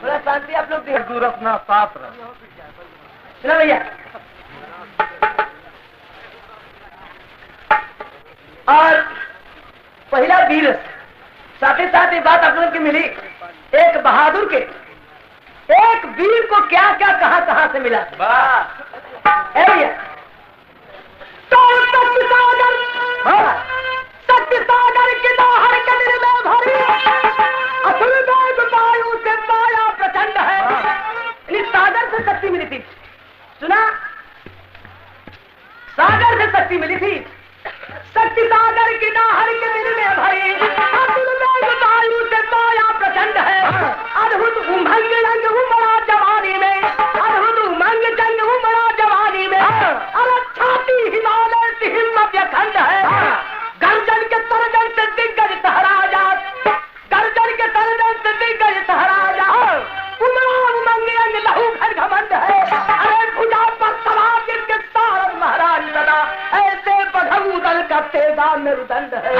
थोड़ा शांति आप लोग दूर अपना साथ रह। सुना भैया, और पहला वीर साथ ही साथ ये बात आप लोगों की मिली, एक बहादुर के, एक वीर को क्या क्या कहां से मिला। है भैया, तो सत्य सागर की दाहर कदर में भरी, असल में वायु से माया प्रचंड है। सागर से शक्ति मिली थी, सुना, सागर से शक्ति मिली थी। शक्ति सागर की दाहर कदर में भरी, असल में वायु से माया प्रचंड है। अद्भुत उमंग रंग उमड़ा जवानी में, अद्भुत उमंग जंग उमड़ा जवानी में। अरे छाती हिमालय से हिम्मत अखंड है। गर्जन के तरजन से दिग्गज सहरा जा, गर्जन के तरजन से दिग्गज सहरा जा। उमड़ा उमंग रंग लहू भर घमंड है। अरे भुजा पर सवार जिनके सारंग महाराज सदा, ऐसे बघऊ दल का तेगा मेरुदंड है।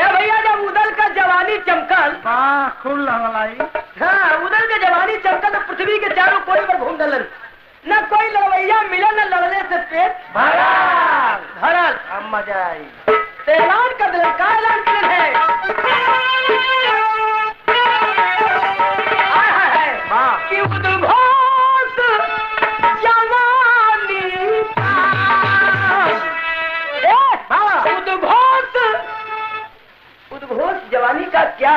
भैया, जब उदल का जवानी चमकल, खूब लगलाई। हाँ, उदल के जवानी चमकल तो पृथ्वी के चारों कोने पर घूम डलन, न कोई लड़वैया मिला, न लड़ने से पेट भरल भरल। अब मजा आई। ऐलान कर दिलन, का ऐलान कर है, कि उद्घोष जवानी उद्घोष जवानी का क्या,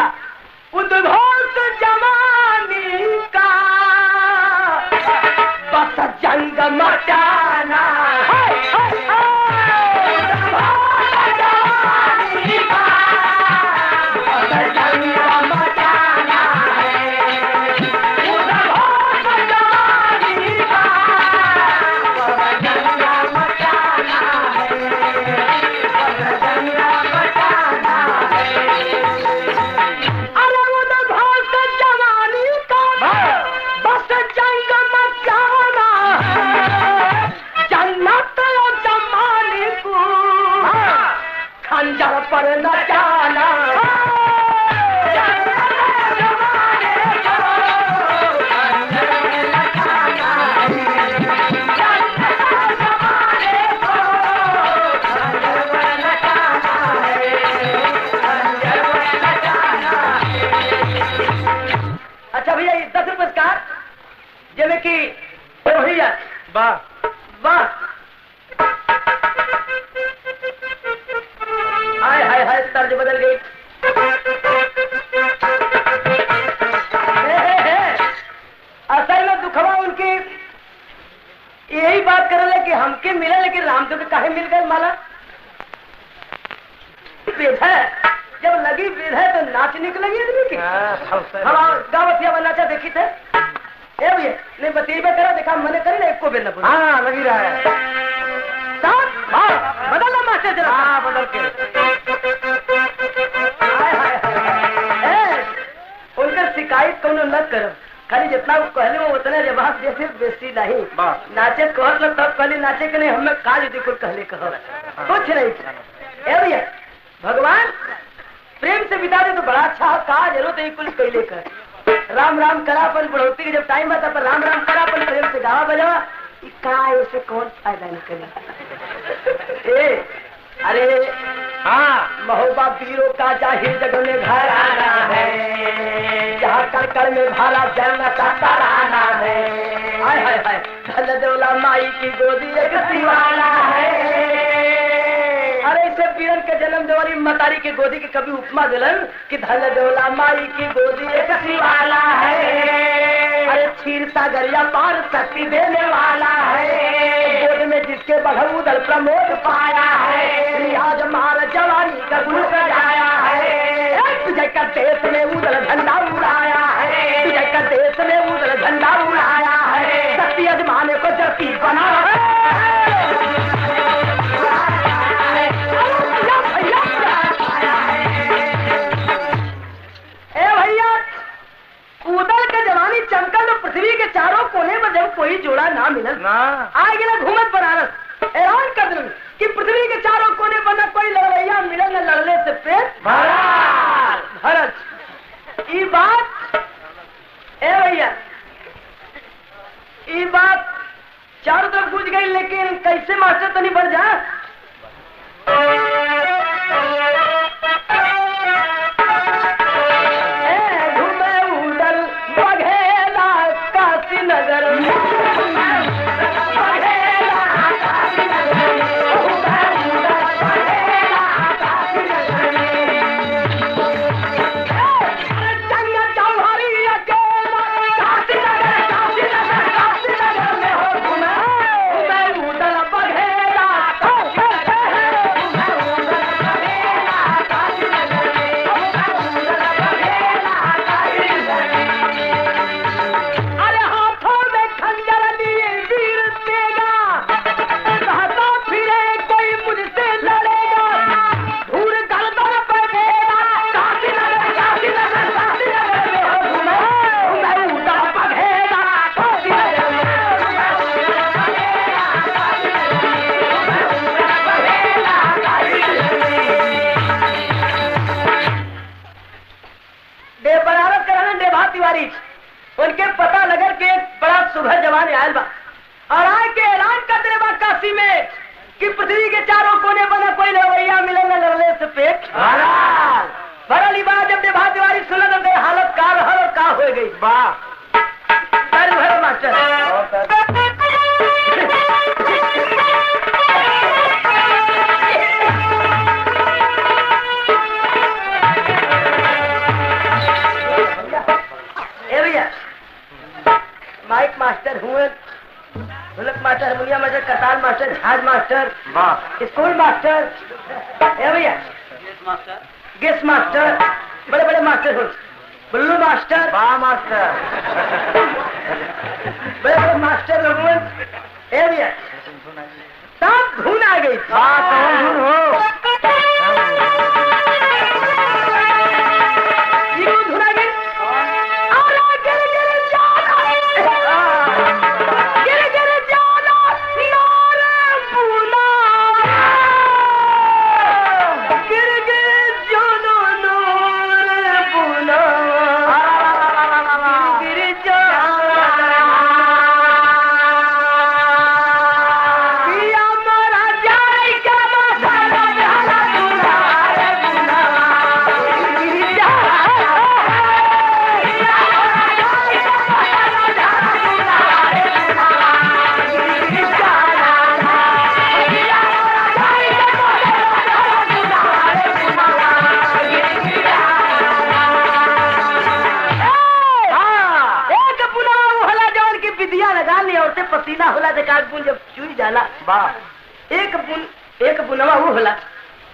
उद्घोष जवानी का बस जंग मचाना। पर न जाना अच्छा भैया, 10 रुपये का जैसे कि भैया, वाह वाह, हाय हाय हाय, तर्ज बदल गई। असल में दुखवा उनकी यही बात कर रहे कि हमके मिला, लेकिन रामदेव के काहे मिल गए माला। वेद है, जब लगी वेद है तो नाच निकलेगी आदमी की। हम गावतिया नाचा देखी थे भैया, नहीं बतेबे करो, देखा मैंने करी ना, एक को बेल न। हाँ, लगी रहा है। बदल ना मास्टर जरा। हाँ, बदल के। उनकर शिकायत कौन न करो, खाली जितना वो कहले वो उतने जवाब जैसे बेसी नहीं। नाचे कहत ल तब कहली नाचे के नहीं, हमें काज देखो कहले कह कुछ नहीं। भैया, भगवान प्रेम से बिता दे तो बड़ा अच्छा, का जरूरत है कुल कहले कर। राम राम करा अपन बढ़ोती के जब टाइम आता पर राम राम करा अपन, प्रेम से गावा बजावा, का ऐसे कौन फायदा निकले। अरे हाँ, महोबा वीरों का जाहिर जग में घर आना है, जहाँ कड़कड़ में भाला जलना चाहता रहना है। हाय हाय हाय, धल दौला माई की गोदी एक दीवाना है। अरे इसे वीरन के जन्म देवाली मतारी की गोदी की कभी उपमा दिलन कि धल दौला माई की गोदी एक दीवाना है। अरे क्षीर सागरिया पार शक्ति देने वाला है, गोद में जिसके बघऊ दल प्रमोद पाया है। आज मार जवानी का गुण सजाया है, तुझे का देश में उदल झंडा उड़ाया है, तुझे का देश में उदल झंडा उड़ाया है। शक्ति अजमाने को जर्ती बना है। कोई जोड़ा ना मिलल ना आ गया घूमत बनारस ऐलान कर दिल कि पृथ्वी के चारों कोने पर न कोई लड़वैया मिलल न लड़ले से पेट भरत ई बात ए भैया ई बात चारों तरफ गूंज गई लेकिन कैसे मास्टर तनी बढ़ जा घूमे उड़ल बघेला काशी नगर उनके पता लगल के एक बड़ा सुघर जवान आयल बा और आए के ऐलान कर दे बा काशी में कि पृथ्वी के चारों कोने बना कोई लड़वैया मिले न लड़ले से पेट भरल बात जब देभा तिवारी सुनल तो हालत का रहल और का हो गई बा मास्टर माइक मास्टर हुए ढोलक मास्टर हारमोनियम मास्टर करताल मास्टर झाज मास्टर स्कूल मास्टर भैया गेस्ट मास्टर बड़े बड़े मास्टर हो बुल्लू मास्टर मास्टर बड़े बड़े मास्टर लोग भैया सब धुन आ गई धुन हो पसीना होला देखात बुन जब चुई जाला एक बुनवा वो होला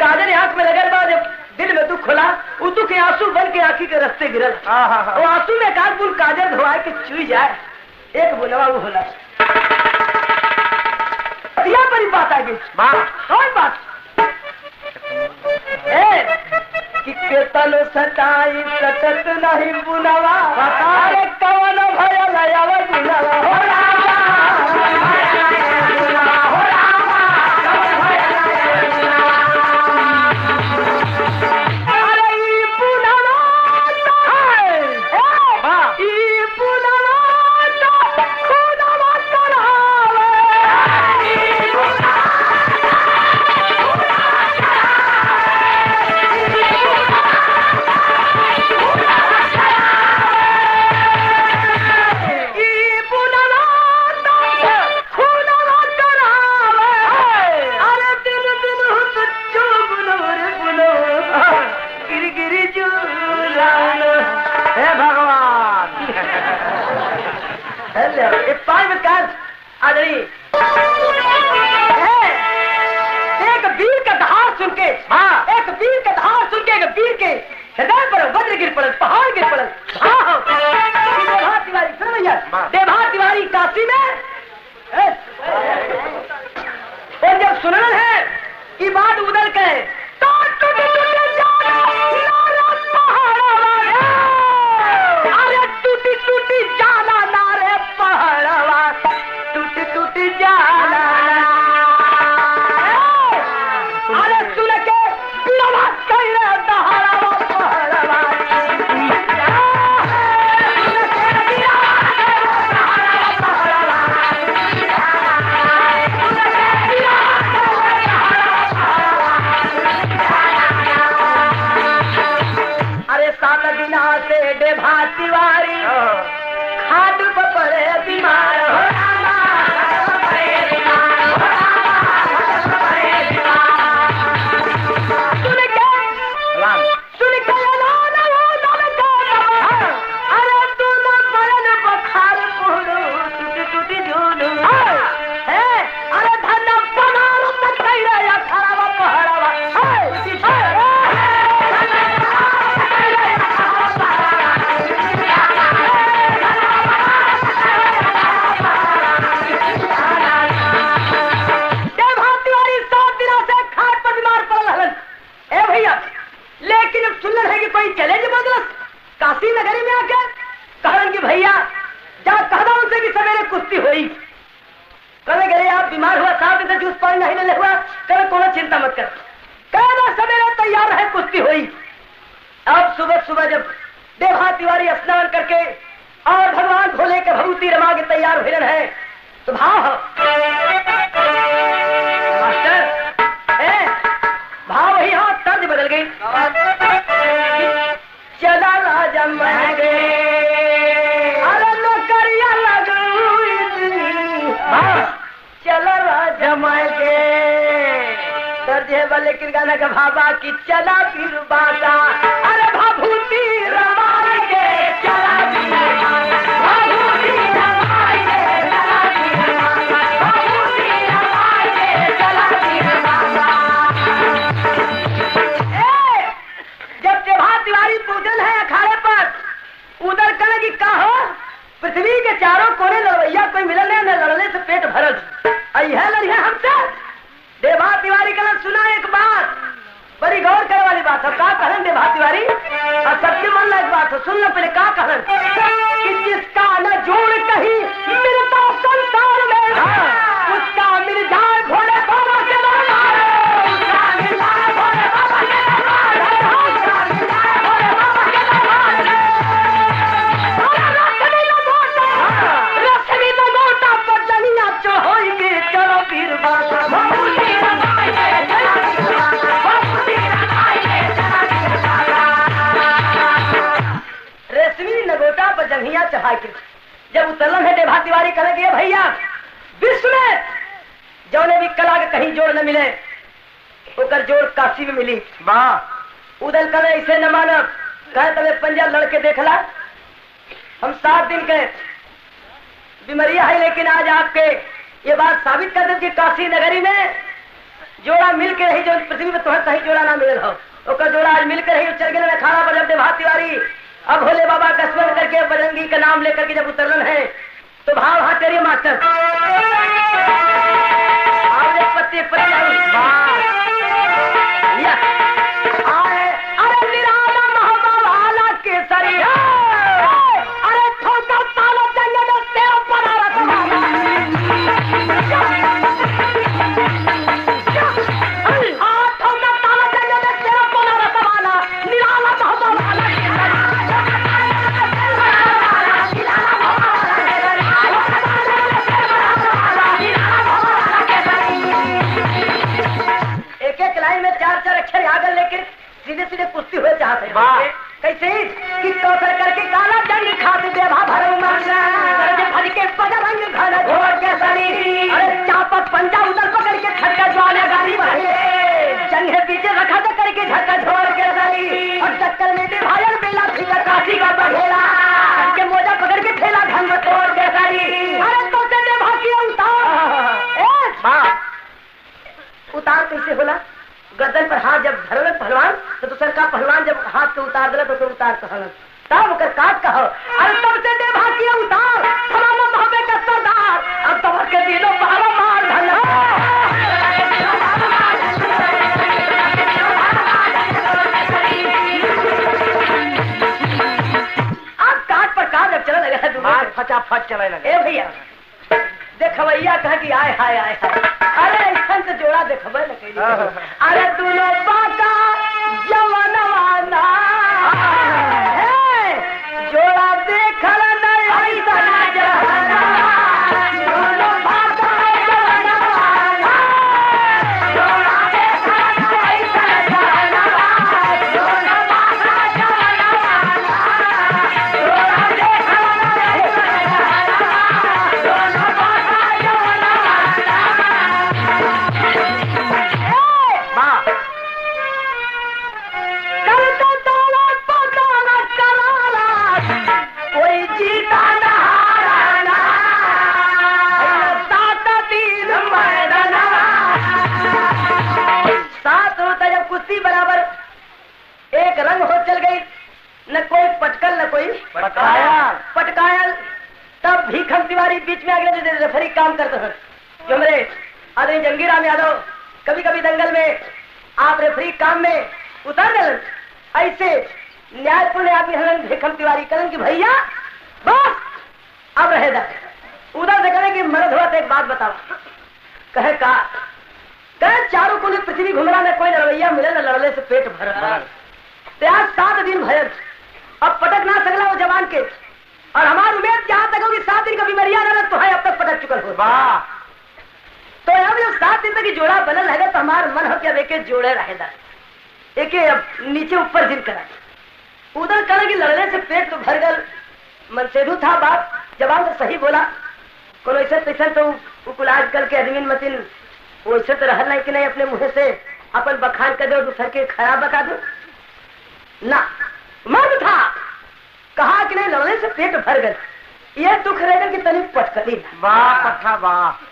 काजल आंख में लगल बा जब दिल में दुख होला उ दुख के आंसू बन के आंखी के रास्ते गिरल वो आंसू में काज बुन काजल धोआए के चुई जाए एक बुनवा वो होला दिया बड़ी बात आ गई कौन बात कि केतन सताई सतत नहीं बुनवा अरे कवन भयल आव बुनवा होला एक वीर का दहाड़ सुन के हृदय पर वज्र गिर पड़ल पहाड़ गिर पड़ल देभा तिवारी सुन भैया देभा तिवारी काशी में और जब सुनल है कि बात उदल के अरे टूटी टूटी जाला नारे पहाड़वा कुश्ती हुई। कहे गए आप बीमार हुआ, 7 दिन से जूस पानी नहीं ले हुआ, कहे कोनो चिंता मत कर, कहना सवेरे तैयार है, कुश्ती हुई। अब सुबह सुबह जब देवा तिवारी स्नान करके और भगवान भोले के भभूति रमा के तैयार हुए है, तो भाव भाव वही हाँ तर्ज बदल गई। चला राजा मैं गे, अरे नौकरिया चला राजा मैं गे, तर्ज है बा, लेकिन गाना का भाबा की चला फिर बाजा, अरे भभूति रमाएंगे चला उधर कहने की का हो, पृथ्वी के चारों कोने लड़वैया कोई मिलल नहीं, न लड़ने से पेट भरल है लड़िया हमसे। देवा तिवारी का सुना एक बात, बड़ी गौर करे वाली बात है। का कहन देवा तिवारी, और सबके मन लायक बात है, सुन लो पहले का कहन कि जिसका न जोड़ कहीं मिलता संसार में, उसका मिल जाए भोले बाबा के दरबार, उसका मिल जाए भोले बाबा के दरबार, रेशमी नगोटा पर जंघिया चढ़ा के जब उतरलन है, देवा तिवारी कह गए भैया विश्व में जौने भी कला के कहीं जोड़ न मिले, ओकर जोड़ काशी में मिली। उदल कहे ऐसे न मानब, कहे तबे पंजा लड़के देखला, हम 7 दिन के बीमारिया है, लेकिन आज आपके ये बात साबित कर दे कि काशी नगरी में जोड़ा मिल के रही, जो पृथ्वी में तुम्हें कहीं जोड़ा ना मिल हो, ओकर जोड़ा आज मिल के रही। चल गए में खाना बजब देवा तिवारी, अब भोले बाबा का स्मरण करके बजरंगी का नाम लेकर के जब उतरलन है, तो भाव हाथ तेरी मास्टर पत्ते अरे निराला महाबाला केसरी, अरे ठोकर ताला जंगल में तेरा पड़ा सीधे सीधे कुश्ती हुए चाहते हैं। कैसे कि कौशल करके काला जंग खाते देवा भरम भर के बजरंग घन घोर के शरीर, अरे चापक पंजा उधर पकड़ के खटका ज्वाला गाड़ी बढ़े, जंग है पीछे रखा तो करके झटका झोर के शरीर, और चक्कर में भाजन बेला फिर काशी का बढ़ेला के मोजा पकड़ के ठेला ढंग तोड़ के शरीर, अरे तो से देवा की उतार कैसे होला, गर्दन पर हाथ जब धरल पहलवान तो दूसर का पहलवान जब हाथ से उतार दिला तो उतार कहलन, तब ओकर काट कहो, अरे तब से देवा की उतार हमारा महबे का सरदार, अब तब के दिलो बाबा मार धन अब काट पर काट जब चला लगा दुमार फटाफट चले लगे। ए भैया देखवैया कहा कि आय हाय आय हाय, अरे ऐसा से जोड़ा देखबे न कइली, अरे दुनो बाका जवानवाना है, जोड़ा देखल नहीं ऐसा जहाना, दुनो बाका जवानवाना, जोड़ा देखल नहीं ऐसा जहाना, दुनो बाका जवानवाना, जोड़ा देखल नहीं ऐसा जहाना, दोनों बाका कुश्ती बराबर एक रंग हो चल गई, न कोई पटकल न कोई पटकायल। तब भीखम तिवारी बीच में आगे रेफरी काम करते हैं, जो मेरे आदमी जंगीर राम यादव कभी कभी दंगल में आप रेफरी काम में उतर गए, ऐसे न्यायपूर्ण आदमी हलन भीखम तिवारी कलन की भैया बस अब रहेगा उधर से कहे कि मर्द हुआ तो एक बात बताओ। कहे का कहे चारों कोने पृथ्वी घुमरा में कोई लड़वैया मिले न लड़ने से पेट भर। तो आज 7 दिन भर अब पटक ना सकला वो जवान के, और हमारी उम्मीद जहां तक होगी 7 दिन का बीमारियां न तो है अब तक पटक चुकल हो। तो अब जब 7 दिन तक जोड़ा बनल है तो हमारा मन हो कि अब एक जोड़े रहेगा, एक नीचे ऊपर जिन करा उधर करे कि लड़ने से पेट तो भर गल। मनसेधु था बात, जवान तो सही बोला। कोनो ऐसा पैसा तो उकुलाज करके आदमी मतिन वैसे तो रहल नहीं कि नहीं अपने मुँह से अपन बखान कर दो दूसर के खराब बका दो ना। मर्द था कहा कि नहीं लड़ने से पेट भर गल, ये दुख रहेगा कि तनी पटकली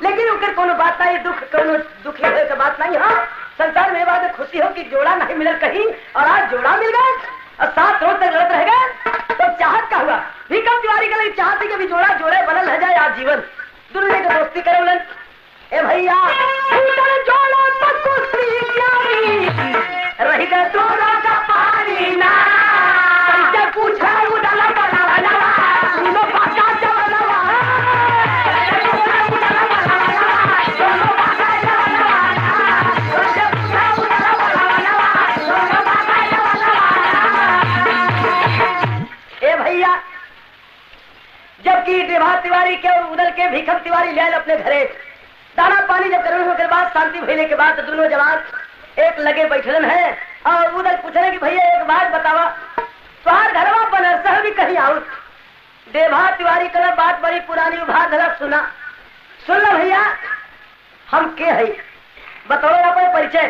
लेकिन उनके कोनो बात नहीं, दुख कोनो दुख लगे का बात नहीं। हाँ संसार में बात खुशी हो कि जोड़ा नहीं मिलल कहीं, और आज जोड़ा मिल गया और 7 रोज तक लड़त रह गए तो चाहत का हुआ। भीखम तिवारी के लिए चाहती कि जोड़ा जोड़े बनल रह जाए आज जीवन दुनिया की दोस्ती करे। ए भैया जोड़ा रही गए जोड़ा का पानी ना पूछा भैया। जबकि देवा तिवारी के और उदल के भीखम तिवारी ले अपने घरे दाना पानी जब करने के बाद शांति भइले के बाद दोनों जवान एक लगे बैठलन है और उदल पूछने कि भैया एक बात बतावा, तुम्हार घरवा बनरसा भी कहीं आउट। देवा तिवारी का बात बड़ी पुरानी उभार धरा सुना। सुन लो भैया हम के है बताओ अपने परिचय।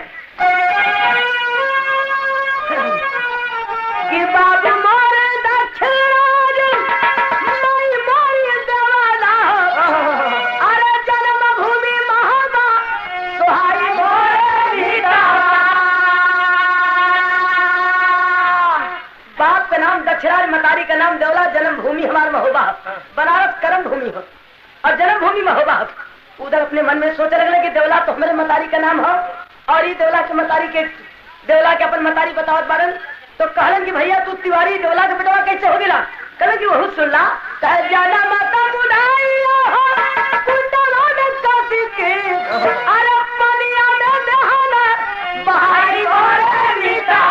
कि बाबू मोरे दक्षिण दक्षिणाज मतारी का नाम देवला, जन्मभूमि हमार महोबा, बनारस कर्म भूमि हो और जन्मभूमि महोबा। उधर अपने मन में सोच रहे कि देवला तो हमारे मतारी का नाम हो और ये देवला के मतारी के देवला के अपन मतारी बतावत बारन। तो कहलन कि भैया तू तिवारी देवला के बेटवा कैसे हो गिला? कहलन कि बहुत सुनला कहे ज्यादा माता बुढ़ाई अरे पनिया में दहना बहाई और मीता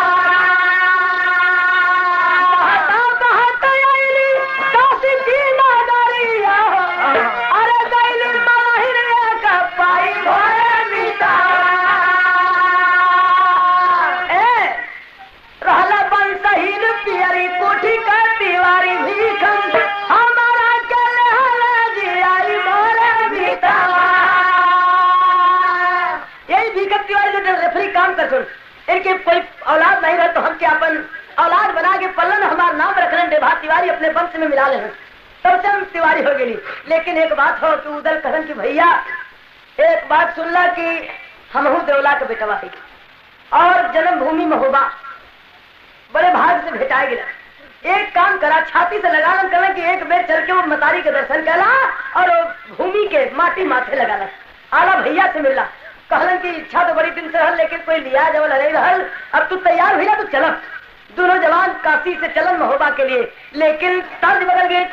इनके कोई औलाद नहीं रहे तो हम क्या अपन औलाद बना के पल्लन हमारा नाम रख लें देवा तिवारी अपने वंश में मिला ले तब से हम तिवारी हो गई। लेकिन एक बात हो कि उधर कहन कि भैया एक बात सुनला कि हमहू देवला के बेटवा है और जन्मभूमि महोबा बड़े भाग से भेटाए गिला। एक काम करा छाती से लगा लन कहना कि एक बेर चल के वो मतारी के दर्शन करा और भूमि के माटी माथे लगा ला आला भैया से मिलला। कहलन की इच्छा तो बड़ी दिन से रहल लेकिन कोई लिया जब नहीं रहल, अब तू तैयार भैया तो चल। दोनों जवान काशी से चलन महोबा के लिए, लेकिन तर्ज बदल गए।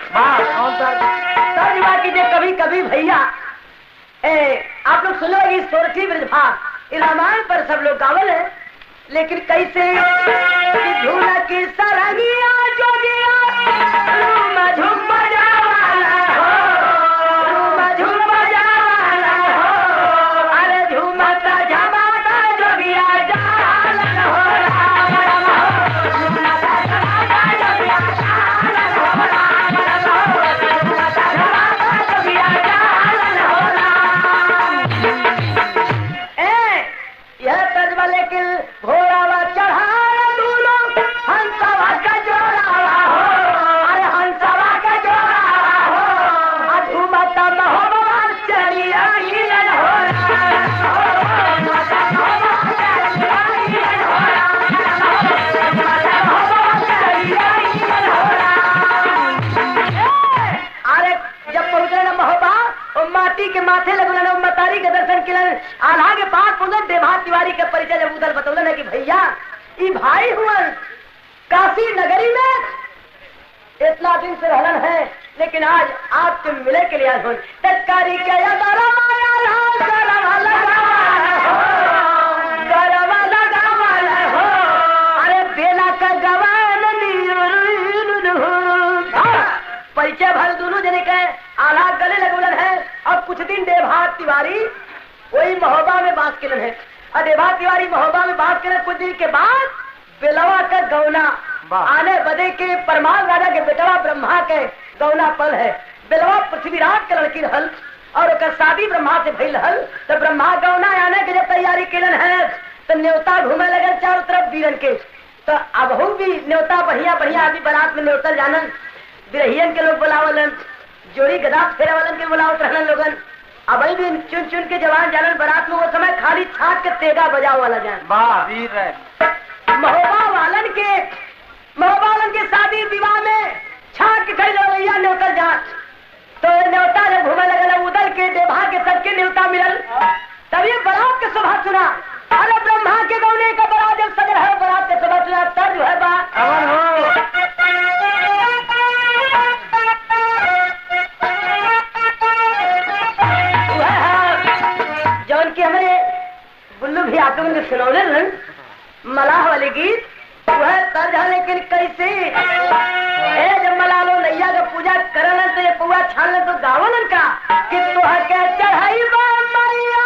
तर्ज बात कीजिए कभी कभी भैया आप लोग सुनो कि सोरठी ब्रजभा रामायण पर सब लोग गावल है, लेकिन कैसे झूला की सरगिया जोगिया झूम बजावाला हो झूम बजावाला हो अरे झूमता जमाता जोगिया जालन हो राम राम हो झूमता जमाता जोगिया जालन हो राम राम हो झूमता जमाता जोगिया जालन हो राम। यह तर्जमा लेकिन घोड़ावा चढ़ाया दूलो हंसवा का जोड़ावा हो अरे हंसवा का जोड़ावा हो झूमता महोबा चली आई हो अरे जब पहुंचे ना महोबा माटी के माथे लगल मतारी के दर्शन किलन आल्हा के पास पहुंचे देवा तिवारी के परिचय जब उधर बतौलन है कि भैया ये भाई हुआ काशी नगरी में इतना दिन से रहलन है लेकिन आज आपके मिले के लिए आज हो तत्कारी क्या अरे बेला का गवान परिचय भर दोनों जने के आला गले लगुलन है। और कुछ दिन देवहा तिवारी वही महोबा में बास किलन है और देवहा तिवारी महोबा में बास किलन। कुछ दिन के बाद बेलवा का गौना आने बदे के परमाल राजा के बेटवा ब्रह्मा के गौना पल है। बेलवा पृथ्वीराज के लड़की रहल और शादी ब्रह्मा से भइल हल। तो ब्रह्मा गौना आने के जब तैयारी किलन है तो न्योता घूमे लगे चारों तरफ वीरन के। तो अब भी न्योता बढ़िया बढ़िया आदमी बारात में न्योता जानन बिरहियन के लोग बुलावलन जोड़ी गदा फेरा वालन के बुलावत रहलन लोगन। अब भी चुन चुन के जवान जानन बारात में वो समय खाली छाट के तेगा बजाव वाला जान महोबा वालन के शादी विवाह में छाट के खड़ी रवैया न्योता जान। तो न्योता जब घूमे लगल उधर के देवहा के सबके न्योता मिलल तभी बारात के शोभा सुना। अरे ब्रह्मा के गौने का बारात जब सजल है बारात के शोभा सुना तब जो है जौन की हमारे बुल्लू भी आकर में सुनौले मलाह वाले गीत वह तर्ज है। लेकिन कैसे जब मला लो नैया का पूजा करन तो ये पुआ छान तो गावन का कि तोह के चढ़ाई मैया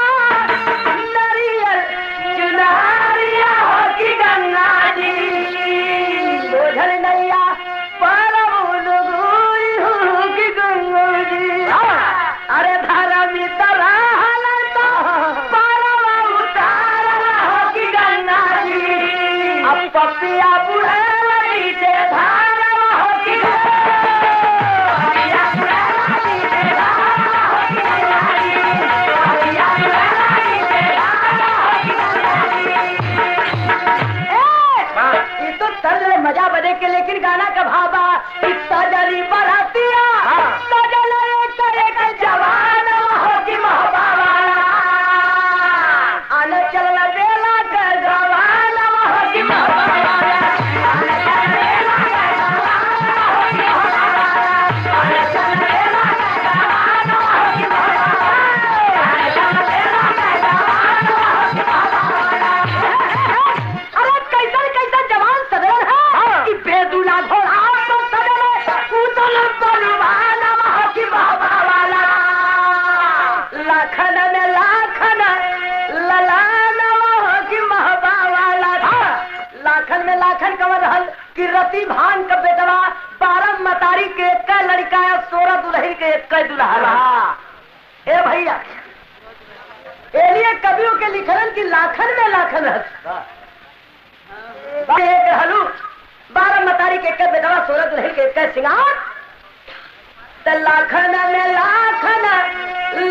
नरियल चुनारिया हो की गंगा जी बोझल नैया परमुलुगुई हो की गंगा जी। अरे धारा मितरा पपिया बुढ़े नीचे धारा हो की ये तो तर्ज मजा बदे के। लेकिन गाना का भावा सजली बरातिया सजल एक जवान हो की महबा वाला आने चल बेला कर जवान हो की महबा कि रति भान का बेटवा 12 मतारी के एक लड़का है 16 दुल्ही के एक दुल्हा रहा। ए भैया एलिए कवियों के लिखलन की लाखन में लाखन एक हलू 12 मतारी के एक बेटवा 16 दुल्ही के एक सिंगार त लाखन में लाखन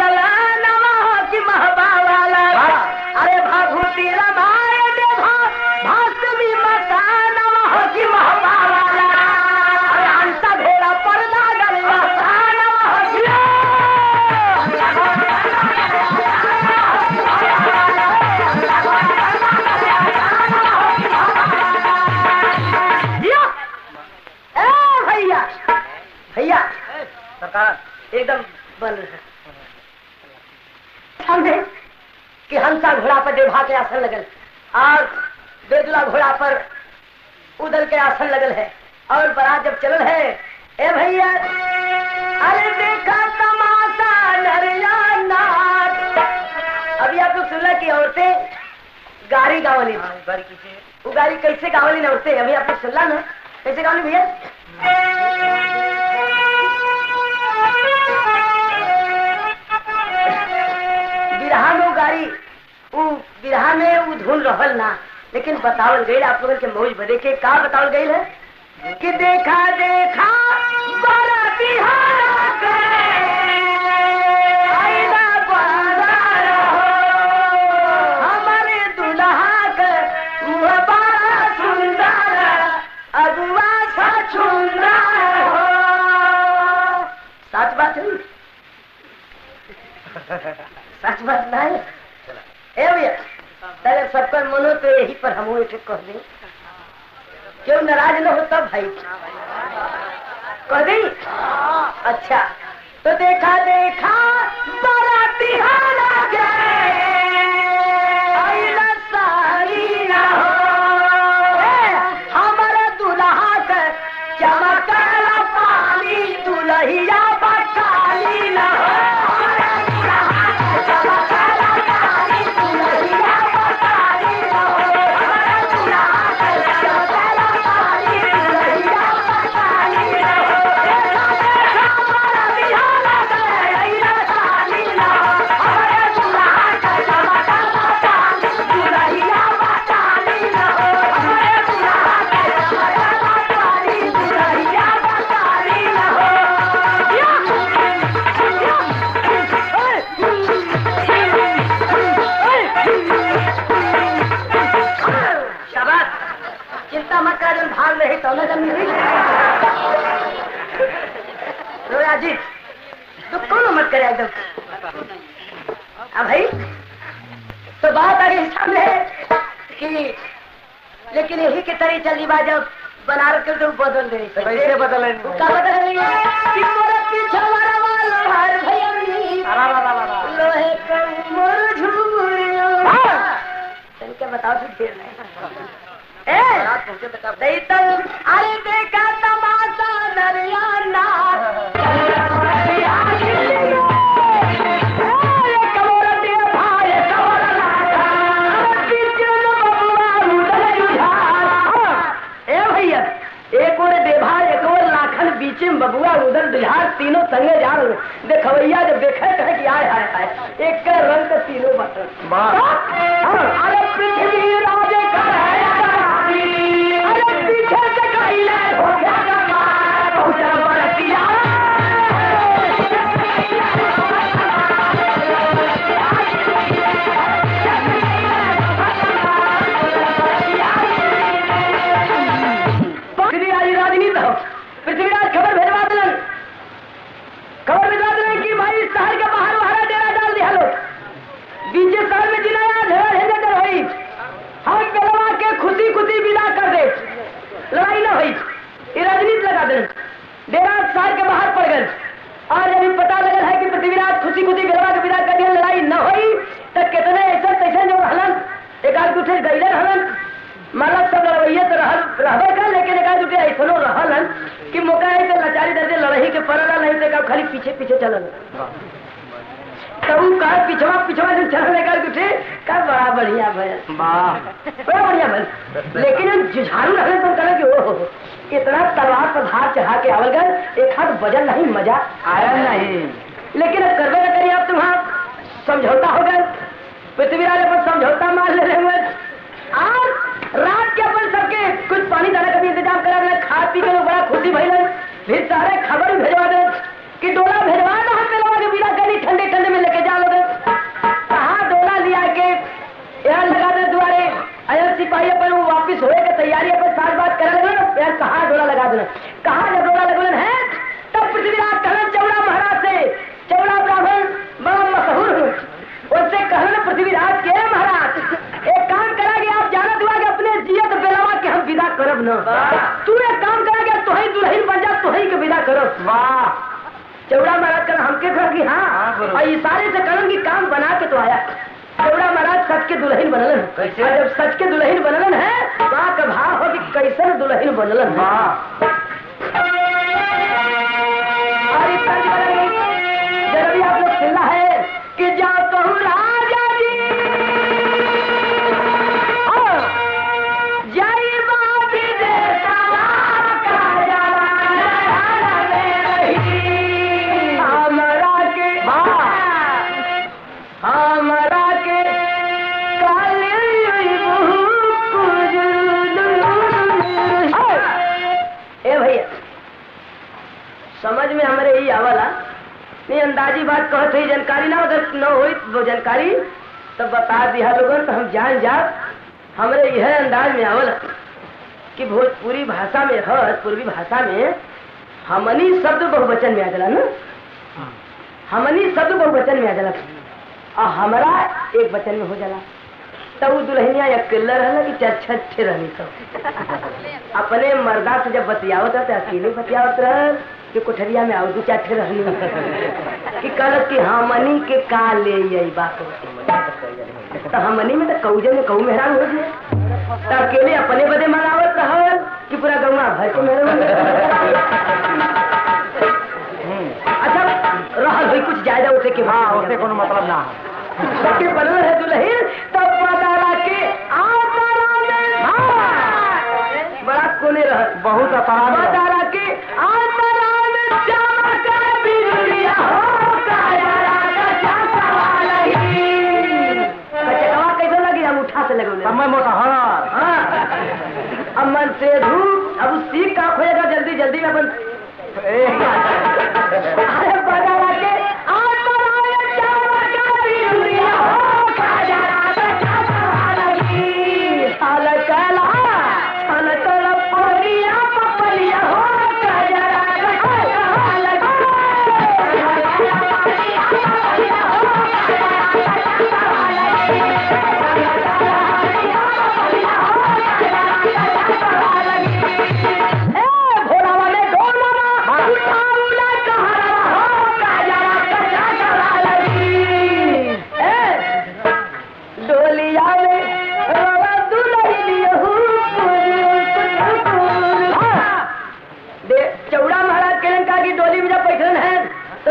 ललाना की महबा वाला। अरे भाभूति रमाय देवा भासवी मकान की महबा वाला। अरे हंसा भेड़ा पर्दा गल्ला भैया भैया सरकार एकदम बन समझे कि हंसा घोड़ा पर देवहा के आसन लगल और बेदुला घोड़ा पर उदल के आसन लगल है और बारात जब चलल है। ए भैया अरे देखा तमाशा नरिया नाच। अभी आप लोग सुनला कि औरतें गाड़ी गावली वो गाड़ी कैसे गावली ना औरतें अभी आप लोग सुनला ना कैसे गावली भैया। बिरहा में गाड़ी बिरहा में वो धुन रहल ना लेकिन बतावल गई आप लोगों के मौज बदे के का बतावल गई है कि देखा देखा हमारे दुल्हा के बड़ा सुंदर अगुआ सा चुंदा हो। सच बात है सच बात नहीं ए भैया तेरे सबका मनो तो यही पर हम कह दें क्यों नाराज न हो तब भाई कह दी? अच्छा तो देखा देखा बाराती हाना गए आईना सारी ना हो हमारे दुल्हा के चमकला पानी दुल्हिया बकाली ना हो भाग नहीं तो जी तो कौन मत करे एकदम भाई तो बात आ गई सामने कि लेकिन यही के तरह चली बात जब बनारस के तो बदल दे कैसे बदलेंगे क्या बदलेंगे कि मोरा पीछे वाला लोहार भैया लोहे का मोर झूरियो तनिके बताओ तो देर नहीं अरे देखा तमाशा दरियाना एक और देभार एक और लाखन बीचे में बबुआ उधर दुझार तीनों संगे जा रहे देखवैया जब देखे कहे कि आए हाय हाय एक का रंग का तीनों बटन अरे पृथ्वी राजे का पीछे से कहिले हो गया पहुंचा बरतिया पृथ्वीराज खबर भेजवा दिलन कि भाई शहर के बाहर वहां डेरा डाल दिया लोग बीचे शहर में जिलाया ढेर हेंगे हुई हम बेलवा के खुशी खुशी विदा कर दे लड़ाई न हुई ये राजनीति लगा दे डेरा शहर के बाहर पड़ गए आज अभी पता लगल है कि पृथ्वीराज खुशी खुशी बेलवा के विदा कर दिया लड़ाई न हुई तो कितने ऐसा तैसे जो रहलन एक आध दूसरे गईले रहलन मतलब सब लड़वैया तो रहबे कर लेकिन एक आध दूसरे ऐसा रहलन कि मौका है तो लाचारी दर्जे लड़ही के पड़ला नहीं तो खाली पीछे पीछे चलन तब कहा पिछवा पिछवा जो चलने का उठे का बड़ा बढ़िया भैया बड़ा बढ़िया भैया लेकिन हम जुझारू रहने तो कहा कि ओहो इतना तलवार पर धार चढ़ा के आवल गए एक हाथ वजन नहीं मजा आया नहीं लेकिन अब करवे न करिए आप तुम्हारा समझौता हो गए पृथ्वीराज अपन समझौता मान ले रहे हुए आज रात के अपन सबके कुछ पानी दाना का भी इंतजाम करा खा पी के लोग बड़ा खुशी भइल फिर सारे खबर भेजवा दे कि डोला भेजवा दो हम लोगों के बिना गली ठंडे ठंडे में लेके जा लोगे कहाँ डोला लिया के यहाँ लगा दे द्वारे अयर सिपाही अपन वो वापिस होए के तैयारी अपन साथ बात करे लगे यार कहाँ डोला लगा देना कहाँ जब डोला लगन है तब पृथ्वीराज कहलन चौड़ा महाराज से चौड़ा ब्राह्मण बड़ा मशहूर उससे कहलन पृथ्वीराज के महाराज एक काम करेंगे आप जाना दुआ के अपने जियत बेलवा के हम विदा करब न तू एक काम करेंगे तो ही दुल्हन बन जा तो ही के विदा करब वाह चौड़ा महाराज कर हमके कहा कि हाँ और इशारे से कहन कि काम बना के तो आया चौड़ा महाराज सच के दुल्हन बनलन कैसे जब सच के दुल्हन बनलन है वहाँ का भाव हो कि कैसे दुल्हन बनलन जरा भी आप लोग चिल्ला है कि जाओ कहूँ राजा जी समझ में हमारे यही आवाला नहीं अंदाजी बात कहते ही जानकारी ना अगर न हो वो जानकारी तब बता दिया लोगों तो हम जान जा हमारे यह अंदाज में आवला कि भोजपुरी भाषा में है पूर्वी भाषा में हमनी शब्द बहुवचन में आ जाला ना हमनी शब्द बहुवचन में आ जाला और हमारा एक वचन में हो जाला तब वो दुल्हनिया अकेला रहना कि चार छे रहनी सब अपने मर्दा से जब बतियावत था अकेले बतियावत रह कि कोठरिया में आओ दू चार ठे रहनी कि कहलत कि हमनी के का ले यही बात तो हमनी में तो कौजे में कहू मेहरान हो गए तो अकेले अपने बदे मनावत रह कि पूरा गौवा भर के मेहरान अच्छा रहल हुई कुछ ज्यादा उसे के हाँ उसे कोनो मतलब ना के बनल है दुल्हन तब पता के बड़ा कोने रह बहुत आसान पता के कैसे लगी हम उठा से लगे समय मोटा हाँ अब मन से धूप अब सीख का खोएगा जल्दी जल्दी में अपन अरे बता के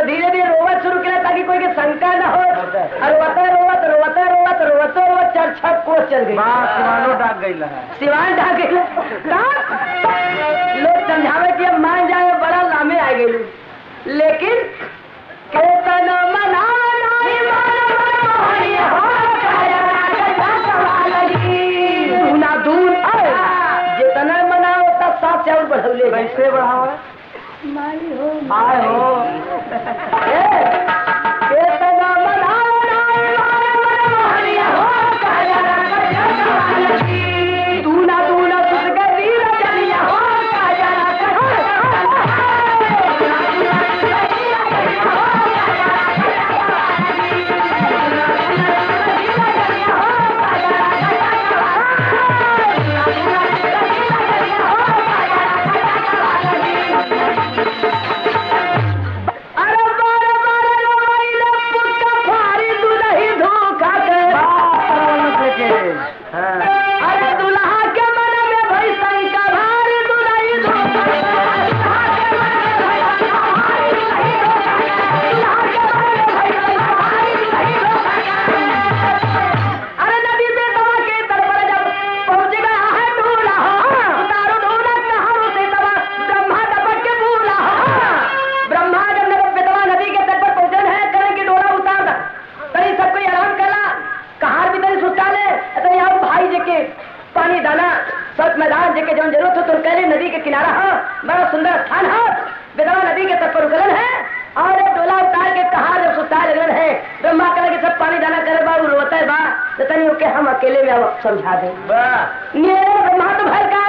धीरे धीरे रोवत शुरू किया ताकि कोई की शंका न हो और रोवत चार छह कोस चल गई सिवानो डाक गई है सिवान डाक गई लोग समझावे कि अब मान जाए बड़ा लामे आ गई लेकिन केतन मना दूना दून जितना मना उतना 7 से और बढ़ौले कैसे बढ़ाओ मारी हो आए हो दूना दूना चलिया हो जरूरत हो तो कहले नदी के किनारा हो बड़ा सुंदर स्थान हो बेदवा नदी के तट पर उगलन है और डोला उतार के कहा जब सुतार लगन है ब्रह्मा कहे कि सब पानी दाना करे बा रोता है बा तो तनी ओके हम अकेले में समझा दे ब्रह्मा तो भर का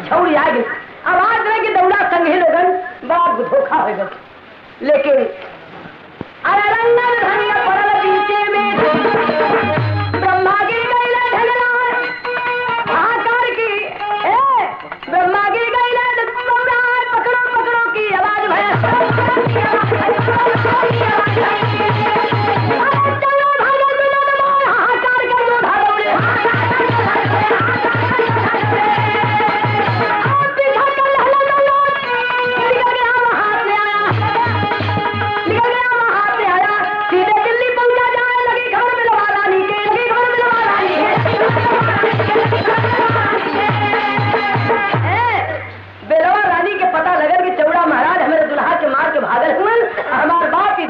झौड़ी आ गई आवाज रहे कि दौड़ा संगे लोगन बाप धोखा हो गया लेकिन अरे रंगन धनिया पड़ल पीछे में ब्रह्मा गिर गई ढगला हाहाकार की ब्रह्मा गिर गई पकड़ो पकड़ो की आवाज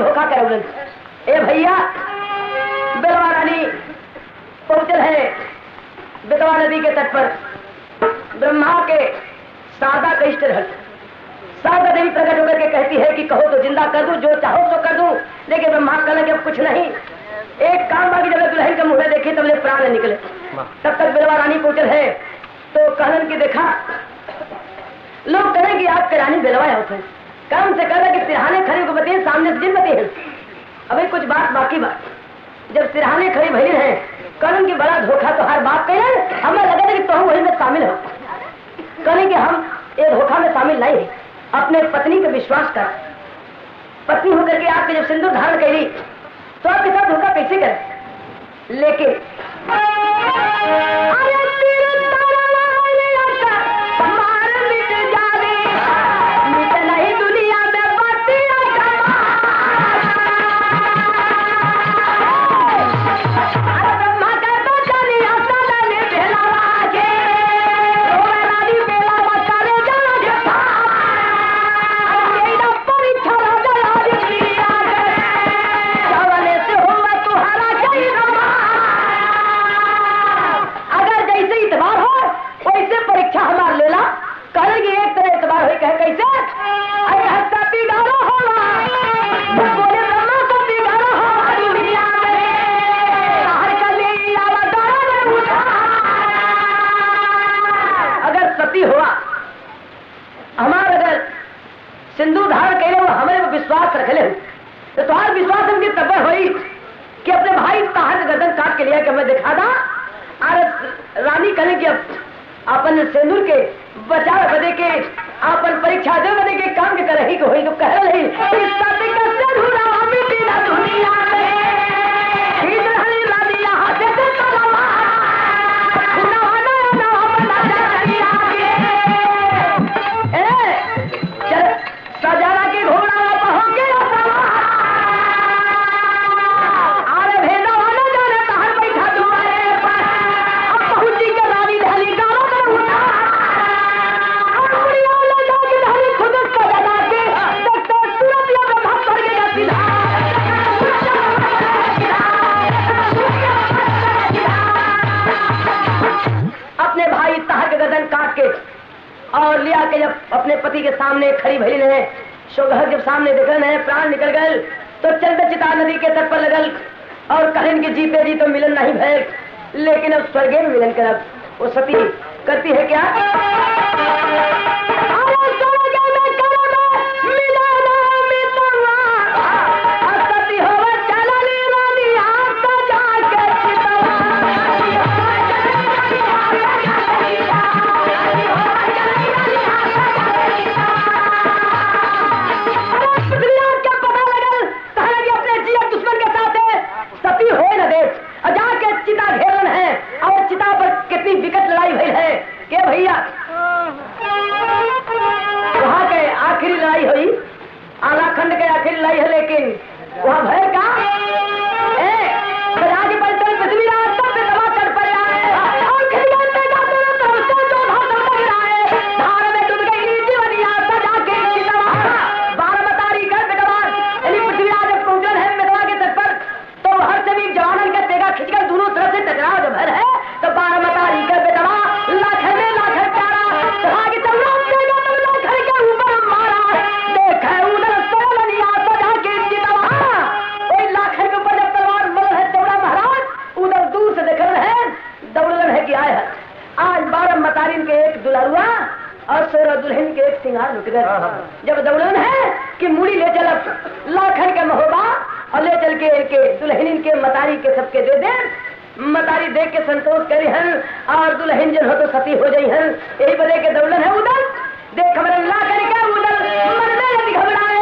ए भैया बेलवा रानी पहुंचल है बेतवा नदी के तट पर ब्रह्मा के सादा कष्ट रहल शारदा देवी प्रकट होकर के कहती है कि कहो तो जिंदा कर दूं, जो चाहो तो कर दूं, लेकिन ब्रह्मा कहने के अब कुछ नहीं। एक काम बाकी, जब दुल्हन के मुंह देखे तब प्राण निकले। तब तक बेलवा रानी पहुंचल है तो कहन की देखा, लोग कहें कि आपके रानी बेलवा होते काम से कह कि सिरहाने खड़ी को बताइए, सामने से जिन बताइए। अभी कुछ बात बाकी बात, जब सिरहाने खड़ी भरी है कहन की बड़ा धोखा तो हर बात कहे, हमें लगा कि तुम वही में शामिल हो। कहने कि हम ये धोखा में शामिल नहीं है, अपने पत्नी पे विश्वास कर। पत्नी होकर के आपके जब सिंदूर धारण करी तो आपके साथ धोखा कैसे करे? लेकिन सिंदूर धारण करे वो हमारे को विश्वास रख ले तो तुम्हारा विश्वास उनकी तब्बर हुई कि अपने भाई ताहर गर्दन काट के लिया कि हमें दिखा दा। और रानी कहने की अब अपन सिंदूर के बचाव बदे के अपन परीक्षा दे बदे के काम के कर रही को हुई तो कह रही और लिया के जब अपने पति के सामने खड़ी भरी है, शोघर जब सामने देखल है, प्राण निकल गए तो चलते चिता नदी के तट पर लगल और कहन के जीते जी तो मिलन नहीं भय, लेकिन अब स्वर्गे में मिलन करब। वो सती करती है क्या? विकट लड़ाई भई है के भैया, वहां के आखिरी लड़ाई हुई, आलाखंड के आखिरी लड़ाई है, लेकिन वहां भय का राज पलटन पृथ्वीराज सब पे दबा कर पड़ आए और खिलौने पे जाते रहे तो उसको तो भाग गिराए, धार में डूब गई नीचे बनिया सजा के चितवा 12 बतारी कर बेटवार यानी पृथ्वीराज पहुंचल है मेदवा के तट पर तो हर सभी जवानन का तेगा खिंचकर दोनों तरफ से टकराव जब है तो 12 बतारी कर बेटवा लाख में लाख प्यारा भाग चलना तेगा तो लाख के ऊपर मारा देख है उधर सोलनिया सजा के चितवा ओए लाख के ऊपर जब तलवार मल है चौड़ा महाराज उधर दूर से देख रहे हैं दौड़लन है कि आए है आज 12 मतारिन के एक दुल्हरुआ और 16 दुल्हन के एक सिंगार लुट गए। जब दौड़न है कि मुड़ी ले चल लाखन के महोबा और ले चल के दुल्हन के मतारी के सबके दे दे, मतारी देख के संतोष करी हन और दुल्हन जन हो तो सती हो जाई हन, यही बदे के दौड़न है उधर देख हमारे ला करके उधर मन में घबराए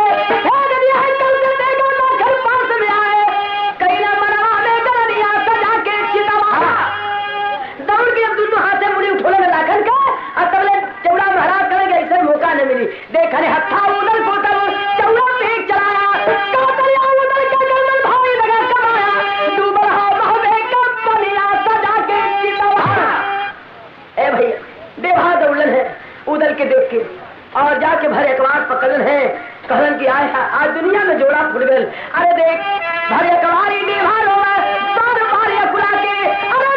कल से देखो लाखन पास में आए कैला मनवा में गलिया सजा के चितवा दौड़ के दोनों हाथ से मुड़ी उठोले में लाखन का और तबले चौड़ा महाराज करेंगे ऐसे मौका नहीं मिली देख हने हत्था उधर को चौड़ा फेंक चलाया कातरिया उधर का गर्दन भाई लगा कमाया डूब रहा महबे का बनिया सजा के चितवा। ए भैया देवा दौड़न है उधर के देख के और जाके भर अखबार पकड़न है कहलन की आए आज दुनिया में जोड़ा फुट गल। अरे देख भर अखबारी देवा रो बार बार खुला के अरे